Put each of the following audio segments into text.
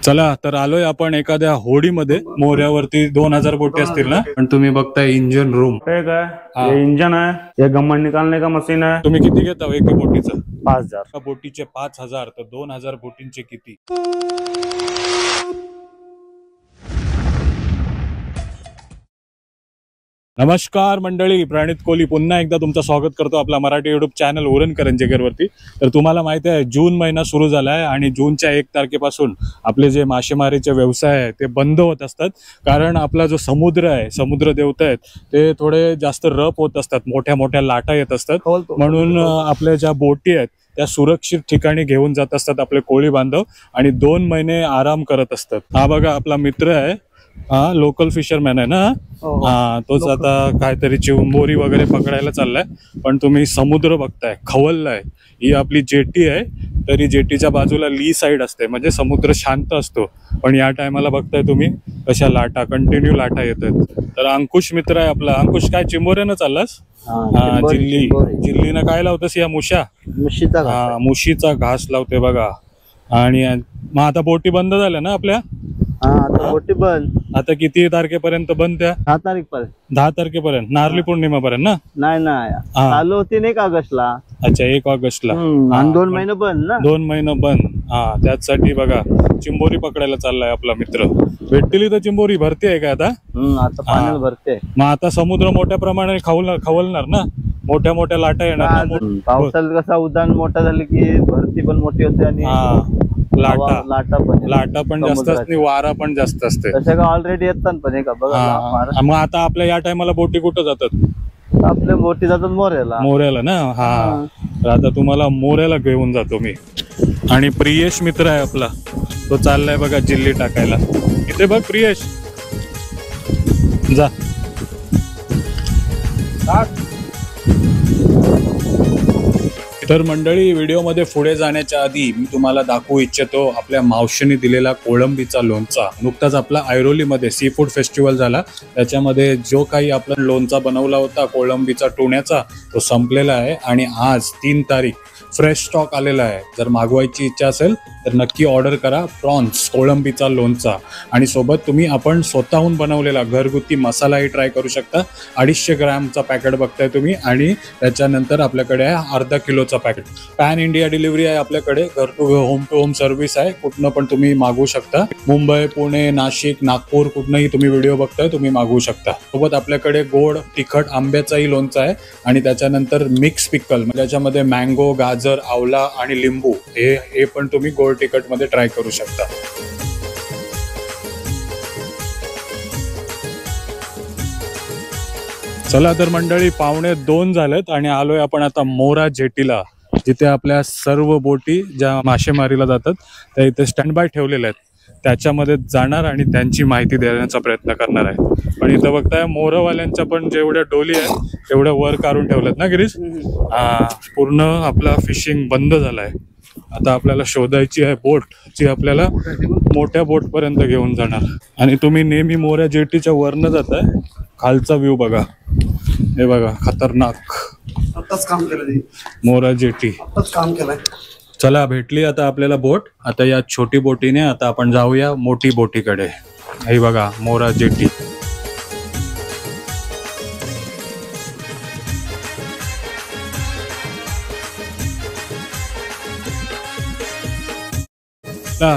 चला तर आलोय आपण एखाद्या होडीमध्ये. मोऱ्यावरती 2000 बोटी असतील ना. पण तुम्ही बघताय इंजन रूम. ये इंजन है, ये गम्मन निकालने का मशीन है। तुम्ही किती घेता एक बोटीचं? 5000 बोटीचे 5000 तर 2000 बोटींचे किती? नमस्कार मंडळी, प्रणित कोहली पुन्हा एकदा तुमचं स्वागत करतो आपला मराठी युट्यूब चॅनल उरण करंजेकर वरती. तर तुम्हाला माहिती आहे जून महिना सुरू झाला आहे आणि जूनच्या 1 तारखेपासून आपले जे मासेमारीचे व्यवसाय आहे ते बंद होत असतात. कारण आपला जो समुद्र आहे, समुद्र देवता आहेत ते थोडे जास्त रफ होत असतात, मोठ्या मोठ्या लाटा येत असतात. म्हणून आपल्या ज्या बोटी आहेत त्या सुरक्षित ठिकाणी घेऊन जात असतात आपले कोळी बांधव आणि 2 महिने आराम करत असतात. हा बघा आपला मित्र आहे, हा लोकल फिशरमॅन आहे ना. हा तोच आता काहीतरी चिंबोरी वगैरे पकडायला चाललाय. पण तुम्ही समुद्र बघताय, खवललाय. ही आपली जेटी आहे, तरी जेटीच्या बाजूला ली साइड असते, म्हणजे समुद्र शांत असतो. पण या टायमाला बघताय तुम्ही कशा लाटा, कंटिन्यू लाटा येत आहेत. तर अंकुश मित्र आहे आपला. अंकुश काय चिंबोऱ्यानं चाललास? जिल्लीनं काय लावतस? या मुशीचा घास लावते बघा. आणि मग आता बोटी बंद झाल्या ना आपल्या? आता बोटी बंद. आता किती तारखेपर्यंत बंद? त्या 10 तारखेपर्यंत. 10 तारखेपर्यंत, नारळी पौर्णिमेपर्यंत ना? नाही चालू होती नाही का ऑगस्टला. अच्छा 1 ऑगस्टला. आणि 2 महिने बंद ना. 2 महिने बंद. हा त्यासाठी बघा चिंबोरी पकडायला चाललाय आपला मित्र. भेटतील तर चिंबोरी भरती आहे का आता? आता पाण्याला भरते. मग आता समुद्र मोठ्या प्रमाणाने खवलणार ना, मोठ्या मोठ्या लाटा येणार ना. पावसाळ्यात कसा उद्यान मोठा झाले की भरती पण मोठी होते आणि लाटा पण जास्त असते, वारा पण जास्त असते. ऑलरेडी येतात पण का बघा. मग आता आपल्या या टायमाला बोटी कुठं जातात? आपल्या बोटी जातात मोऱ्याला ना. हा तर आता तुम्हाला मोऱ्याला घेऊन जातो मी. आणि प्रियेश मित्र आहे आपला, तो चाललाय बघा जिल्ली टाकायला. इथे बघ प्रियेश, जा. तर मंडळी, व्हिडिओमध्ये पुढे जाण्याच्या आधी मी तुम्हाला दाखवू इच्छितो आपल्या मावशीने दिलेला कोळंबीचा लोणचा. नुकताच आपला ऐरोलीमध्ये सी फूड फेस्टिवल झाला, त्याच्यामध्ये जो काही आपला लोणचा बनवला होता कोळंबीचा टोण्याचा तो संपलेला आहे. आणि आज 3 तारीख फ्रेश स्टॉक आलेला आहे. जर मागवायची इच्छा असेल तर नक्की ऑर्डर करा प्रॉन्स कोळंबीचा लोणचा. आणि सोबत तुम्ही आपण स्वतःहून बनवलेला घरगुती मसालाही ट्राय करू शकता. 250 ग्रॅमचा पॅकेट बघताय तुम्ही. आणि त्याच्यानंतर आपल्याकडे आहे अर्धा किलोचा पॅकेट. पॅन इंडिया डिलिव्हरी आहे आपल्याकडे, घर टू होम सर्व्हिस आहे. कुठनं पण तुम्ही मागवू शकता. मुंबई, पुणे, नाशिक, नागपूर कुठनंही तुम्ही व्हिडिओ बघताय तुम्ही मागवू शकता. सोबत आपल्याकडे गोड तिखट आंब्याचाही लोणचा आहे. आणि त्याच्यानंतर मिक्स पिकल, म्हणजे त्याच्यामध्ये मँगो, गाजर, आवला आणि लिंबू हे पण तुम्ही गोड तिखट मध्ये ट्राय करू शकता. चला तर मंडळी, 1:45 झालेत आणि आलोय आपण आता मोरा जेटीला, जिथे आपल्या सर्व बोटी ज्या मासेमारीला जातात त्या इथे स्टँड बाय ठेवलेल्या आहेत. त्याच्यामध्ये जाणार आणि त्यांची माहिती देण्याचा प्रयत्न करणार आहे. पण इथं बघताय मोरवाल्यांच्या पण जेवढ्या डोली आहेत तेवढ्या वर काढून ठेवल्यात ना गिरीश. पूर्ण आपला फिशिंग बंद झालाय. आता आपल्याला शोधायची आहे बोट, जी आपल्याला मोठ्या बोट पर्यंत घेऊन जाणार. आणि तुम्ही नेहमी मोऱ्या जेटीच्या वरनं जाताय, खालचा व्ह्यू बघा. हे बघा, खतरनाक. आताच काम केलं मोरा जेटी, आताच काम केलंय. चला भेटली आता आपल्याला बोट. आता या छोटी बोटीने आता आपण जाऊया मोठी बोटीकडे. हे बघा मोरा जेटी.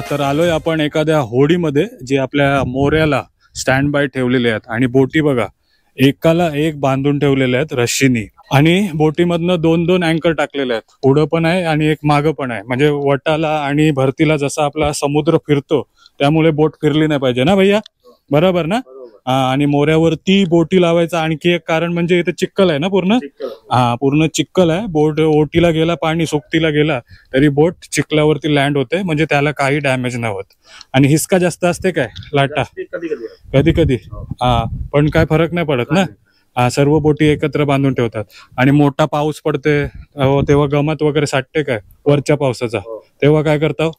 तर आलोय आपण एखाद्या होडीमध्ये, जी आपल्या मोऱ्याला स्टँड बाय ठेवलेले आहेत. आणि बोटी बघा, एकाला एक बांधून ठेवलेल्या आहेत रश्शीनी. आणि बोटीमधनं 2-2 अँकर टाकलेले आहेत. पुढं पण आहे आणि एक मागं पण आहे. म्हणजे वटाला आणि भरतीला जसा आपला समुद्र फिरतो त्यामुळे बोट फिरली नाही पाहिजे ना भैया, बरोबर ना? आणि मोऱ्यावरती बोटी लावायचं आणखी एक कारण म्हणजे इथे चिक्कल आहे ना पूर्ण. पूर्ण चिक्कल आहे. बोट ओटीला गेला, पाणी सोबतीला गेला तरी बोट चिखलावरती लँड होते, म्हणजे त्याला काही डॅमेज नाही होत. आणि हिसका जास्त असते काय लाटा कधी कधी, पण काय फरक नाही पडत ना. सर्व बोटी एकत्र बांधून ठेवतात. आणि मोठा पाऊस पडते तेव्हा गमत वगैरे साठते काय वरच्या पावसाचा, तेव्हा काय करता?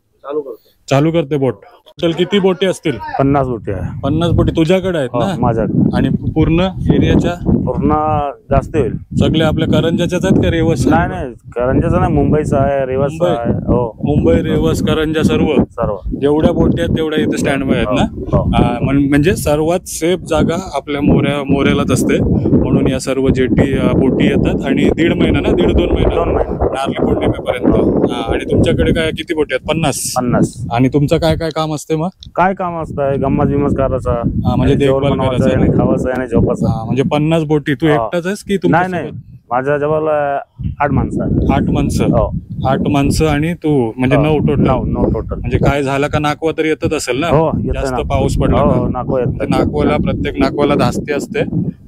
चालू करते बोट. टोटल किती बोटी असतील? 50 बोटी आहे. 50 बोटी तुझ्याकडे आहेत हो, ना? माझ्याकडे. आणि पूर्ण एरियाच्या पूर्ण जास्त होईल. सगळे आपल्या करंजाच्याच आहेत का रेवस? नाही नाही, करंजाचा नाही, मुंबईचा आहे, रेवसचा मुंबई? आहे. हो, मुंबई, रेवस, करंजा सर्व जेवढ्या बोटी आहेत तेवढ्या इथे स्टँड बाय आहेत ना? हो. म्हणजे सर्वात सेफ जागा आपल्या मोऱ्यालाच असते, म्हणून या सर्व जेटी बोटी येतात. आणि 1.5 महिना ना, 1.5-2 महिना 2 महिने. नारळी पौर्णिमेपर्यंत. आणि तुमच्याकडे काय किती बोटी आहेत? 50. आणि तुमचं काय काय काम असते मग? काय काम असतं? गंमत बिमत करायचा, म्हणजे देखभाल करायचं आणि खावायचं आणि झोपायचं. म्हणजे 50 बोटी. तू एकटाच आहेस की नाही नाही, माझ्या जवळ 8 माणसं आहे. 8 माणसं? हो, 8 माणसं आणि तू म्हणजे 9 टोटल. 9 टोटल. म्हणजे काय झालं का नाकवा तरी येतच असेल ना? हो, जास्त पाऊस पडला हो, का? नाको येत. नाकवाला, प्रत्येक नाकवाला धास्ती असते,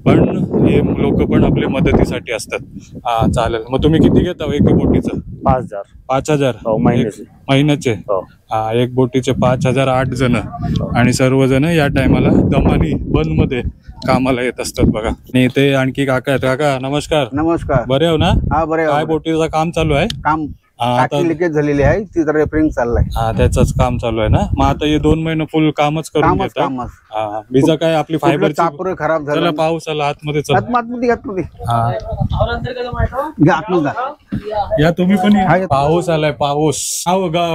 पण हे लोक पण आपल्या मदतीसाठी असतात. हा चालेल. मग तुम्ही किती घेता एक बोटीचं? 5,000. 5,000 हो, महिन्याचे. महिन्याचे? हो. हा, एक बोटीचे 5,000, 8 जण. आणि सर्वजण या टायमाला दमानी बंद मध्ये कामाला येत असतात बघा. आणि इथे आणखी काका आहेत. काका नमस्कार. नमस्कार. बरे हो ना? हा, बरे. काय बोटीचं काम चालू आहे? काम आता टाकी लिकेज झालेली आहे, तिथं रेफरिंग चाललाय. हा, त्याच काम चालू आहे ना? मग आता हे 2 महिने फुल कामच करून घेतात. हा, बीजा काय आपली फायबर चापर खराब चला, झालं. पाऊस आला, आतमध्ये चला. आतमध्ये हा, घ्या आतमध्ये. या तुम्ही पण या. पाऊस आलाय, पाऊस.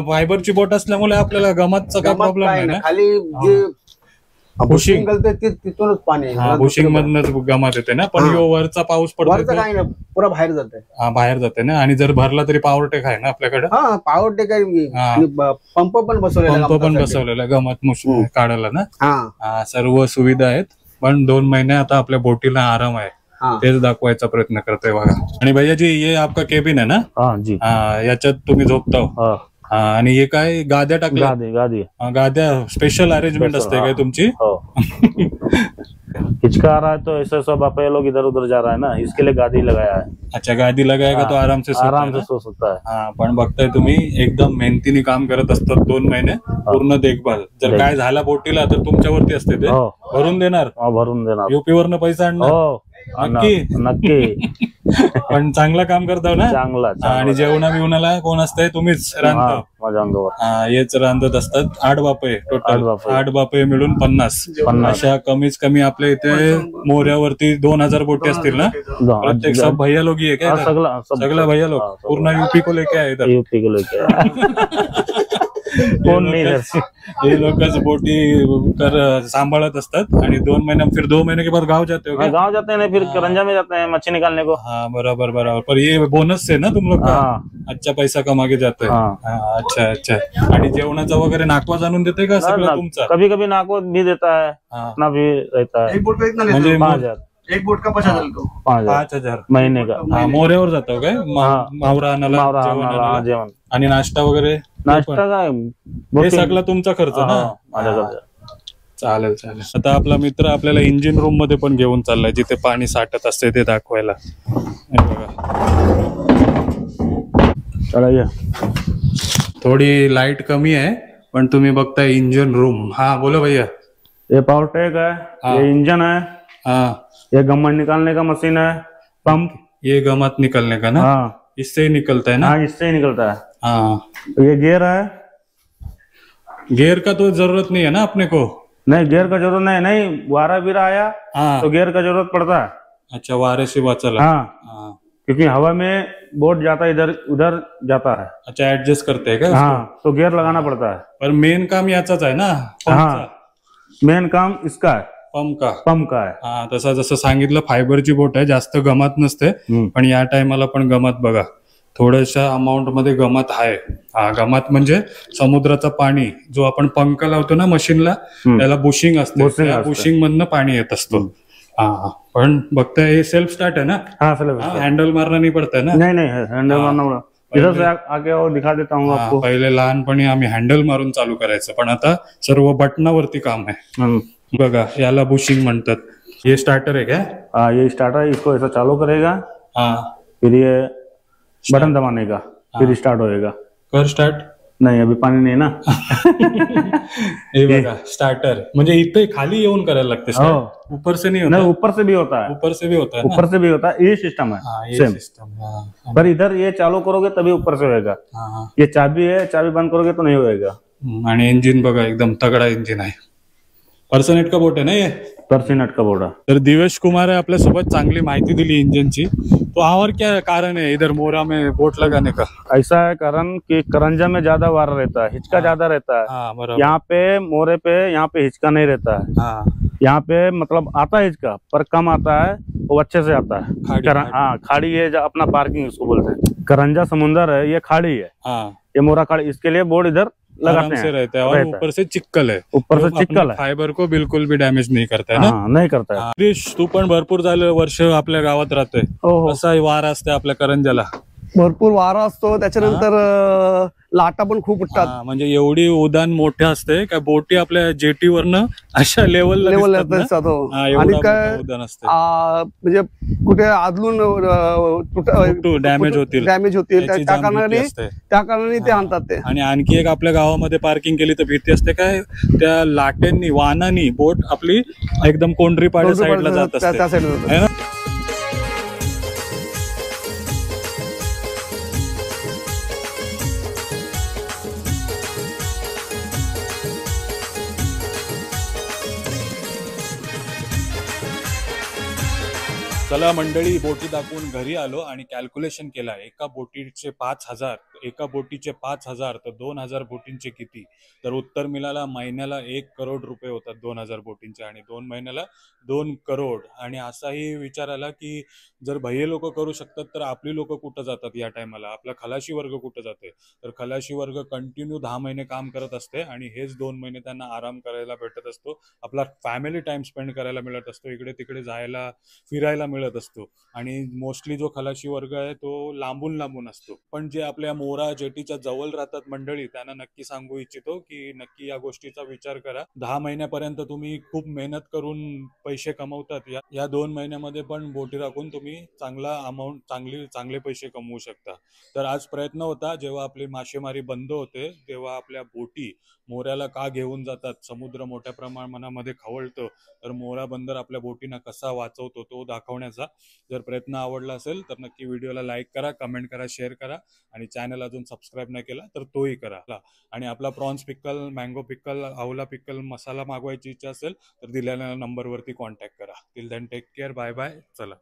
फायबरची बोट असल्यामुळे आपल्याला गमतचा काय प्रॉब्लेम नाही ना? खाली जे बुशिंग तिथूनच पाणी बुशिंग मधनच गमात येते ना? पण यो वरचा पाऊस वरचं पडतो काही नाही, पुरा बाहेर जाते. बाहेर जाते ना? आणि जर भरला तरी पॉवर टेक आहे ना आपल्याकडे? हा, पॉवर टेक आहे. आणि पंप पण बसवलेला. पंप पण बसवलेला गमत काढायला ना? हा, सर्व सुविधा आहेत. पण 2 महिने आता आपल्या बोटीला आराम आहे, तेच दाखवायचा प्रयत्न करतोय बघा. आणि भैयाजी, ये आपका केबिन आहे ना? हा जी. याच्यात तुम्ही झोपता? आणि हे काय गाद्या टाकल्या? गाद्या स्पेशल अरेंजमेंट असते काय तुमची? हिचका आ रहा है तो ऐसे सब आप लोग इधर उधर जा रहा है ना, इसके लिए गादी लगाया है. अच्छा, गादी लगाएगा तो आराम से सो सकता है. हा, पण बघताय तुम्ही एकदम मेहनतीने काम करत असतात 2 महिने, पूर्ण देखभाल. जर काय झाला बोटीला तर तुमच्यावरती असते ते. भरून देणार? भरून देणार. युपी वरनं पैसा आणणार? नक्की नक्की. पण चांगला काम करता ना? चांगला. आणि जेवणा बिवणाला कोण असतंय? तुम्हीच रांधता? माझ्या अंगावर हेच रांधत असतात. 8 बापे टोटल. 8 बापे मिळून 50. अशा कमीच कमी आपल्या इथे मोऱ्यावरती 2,000 बोटी असतील ना? प्रत्येक सब भैया लोग ही है क्या? सगळा भैया लोग पूर्ण यूपी को लेके आहे इधर. यूपी को लेके कोण नाही. हे लोकच बोटी सांभाळत असतात. आणि 2 महिने, फिर 2 महीने के बाद गाँव जाते हो? गाँव जाते हैं, फिर करंजा में जाते हैं मच्छी निकालने को. हाँ, बराबर बराबर. पर ये बोनस से ना तुम लोग का अच्छा पैसा कमा के जाते हैं? अच्छा अच्छा. आणि जेवणाचा वगैरे नाकवा जाणून देते का सगळं तुमचा? कभी कभी नाकवा भी देता है, ना भी रहता है. म्हणजे 5,000. एक बोट का 5,000 को 5,000 महिने का. मोऱ्यावर जातो काय? मावरा आणायला, जेवण आणि नाश्ता वगैरे? नाश्ता काय हे सगळं तुमचा खर्च ना? माझ्याकडे. चालेल चालेल. आता आपला मित्र आपल्याला इंजिन रूम मध्ये पण घेऊन चाललाय, जिथे पाणी साठत असते ते दाखवायला. हे बघा, चला ये. थोडी लाईट कमी आहे, पण तुम्ही बघताय इंजिन रूम. हा, बोलो भैया. ये पावर टेक है, ये इंजन है, हाँ, ये गम्मत निकालने का मशीन है, पंप. ये गमत निकलने का ना? हाँ, इससे ही निकलता है ना? हाँ, इससे ही निकलता है. हाँ, ये गियर है. गियर का तो जरूरत नहीं है ना अपने को? नहीं, गियर का जरूरत नहीं. वारा बिरा आया तो गियर का जरूरत पड़ता है. अच्छा, वारे से वाचला. हाँ, क्योंकि हवा में बोट जाता है, इधर उधर जाता है. अच्छा, एडजस्ट करते हैं क्या? हाँ, तो गियर लगाना पड़ता है. पर मेन काम याचाच आहे ना? हाँ, मेन काम इसका है, पंप का है. हा, तसा जसं सांगितलं फायबरची बोट आहे, जास्त गमात नसते. पण या टायमाला पण गमात बघा, थोड्याशा अमाऊंट मध्ये गमात आहे. हा, गमात म्हणजे समुद्राचं पाणी, जो आपण पंख लावतो ना मशीनला, त्याला बुशिंग असते. त्या बुशिंग मधनं पाणी येत असतो. हा, पण बघताय हे सेल्फ स्टार्ट आहे ना? हँडल मारणं नाही पडतंय ना? नहीं, हँडल मारना. इधर से आगे और दिखा देता हूँ आपको. पहिले लहानपणी आम्ही हँडल मारून चालू करायचं, पण आता सर्व बटनावरती काम आहे. बघा, याला बुशिंग म्हणतात. ये स्टार्टर आहे क्या? हाँ, ये स्टार्टर है. इसको ऐसा चालू करेगा, फिर ये बटन दबाने का, फिर स्टार्ट होएगा. कर स्टार्ट. नहीं, अभी पानी नहीं ना. हे बघा, स्टार्टर म्हणजे इथे खाली येऊन करायला लागते. ऊपर से नहीं होता? नहीं, ऊपर से भी होता है. ऊपर से भी होता है ना? ऊपर से भी होता है. ये सिस्टम है. ये सिस्टम. पर इधर ये चालू करोगे तभी ऊपर से होएगा. ये चाबी है, चाबी बंद करोगे तो नहीं होएगा. आणि इंजिन बघा एकदम तगड़ा इंजिन आहे. पर्सनेट का बोट आहे ना ये. पर्सिनेट का बोर्ड है. तर दिवेश कुमार है आपल्या सोबत चांगली माहिती दिली इंजनची. तो और क्या कारण है इधर मोरा में बोट लगाने का? ऐसा है कारण कि करंजा में ज्यादा वार रहता है, हिचका ज्यादा रहता है. हाँ बराबर. यहाँ पे मोरे पे यहाँ पे हिचका नहीं रहता है. हाँ यहाँ पे मतलब आता है हिचका पर कम आता है, वो अच्छे से आता है. खाड़ी, हाँ खाड़ी है, अपना पार्किंग उसको बोलते हैं. करंजा समुंदर है, ये खाड़ी है. हाँ ये मोरा खाड़ी, इसके लिए बोर्ड इधर आराम लगाते से हैं. रहता है और ऊपर से चिक्कल है. ऊपर से जो चिक्कल अपने है. फायबर को बिलकुल भी डॅमेज नाही करता है ना. हाँ नहीं करता है. क्रिश तू पण भरपूर झालं वर्ष आपल्या गावात राहतोय. हो कसा वार असते आपल्या करंजाला? भरपूर वारा असतो. त्याच्यानंतर लाटा पण खूप उठतात. हा, म्हणजे एवढी उदान मोठे असते का बोटी आपल्या जेटीवरनं अशा लेवलला लेवल दिसतात ना? हो. हा, एवढा आणि मोठा काय उदान असते. म्हणजे कुठे आदलून डॅमेज होतील डॅमेज होतील त्याची त्या जाम भीती कारणाने असते. ते आणतात ते. आणि आणखी एक आपल्या गावामध्ये पार्किंग केली तर भीती असते काय, त्या लाटेंनी वाहनांनी बोट आपली एकदम कोंडरीपाड्या साईडला जात असते त्या साईडला जातात. है ना? चला मंडळी, बोटी दाखवून घरी आलो आणि कॅल्क्युलेशन केला. एका बोटीचे 5,000, एका बोटीचे 5,000 तर 2,000 बोटींचे किती? तर उत्तर मिळाला महिन्याला 1 करोड रुपये होतात 2,000 बोटींचे आणि 2 महिन्याला 2 करोड. आणि असाही विचार आला की जर भैये लोक करू शकतात तर आपली लोक कुठं जातात या टायमाला, आपला खलाशी वर्ग कुठं जाते? तर खलाशी वर्ग कंटिन्यू 10 महिने काम करत असते आणि हेच 2 महिने त्यांना आराम करायला भेटत असतो, आपला फॅमिली टाइम स्पेंड करायला मिळत असतो, इकडे तिकडे जायला फिरायला मिळत असतो. आणि मोस्टली जो खलाशी वर्ग आहे तो लांबून लांबून असतो. पण जे आपल्या मोरा जेटीच्या जवळ राहतात मंडळी, त्यांना नक्की सांगू इच्छितो की नक्की या गोष्टीचा विचार करा. 10 महिन्यापर्यंत तुम्ही खूप मेहनत करून पैसे कमवतात, या 2 महिन्यामध्ये पण बोटी राखून तुम्ही चांगला अमाऊंट, चांगले पैसे कमवू शकता. तर आज प्रयत्न होता, जेव्हा आपली मासेमारी बंद होते तेव्हा आपल्या बोटी मोऱ्याला का घेऊन जातात, समुद्र मोठ्या प्रमाणामध्ये खवळतो तर मोरा बंदर आपल्या बोटींना कसा वाचवतो तो दाखवण्याचा. जर प्रयत्न आवडला असेल तर नक्की व्हिडिओला लाईक करा, कमेंट करा, शेअर करा आणि चॅनल अजून सबस्क्राईब नाही केला तर तोही करा. आणि आपला प्रॉन्स पिक्कल, मँगो पिक्कल, आवला पिक्कल मसाला मागवायची इच्छा असेल तर दिलेल्या नंबरवरती कॉन्टॅक्ट करा. Till then take care, bye bye. चला.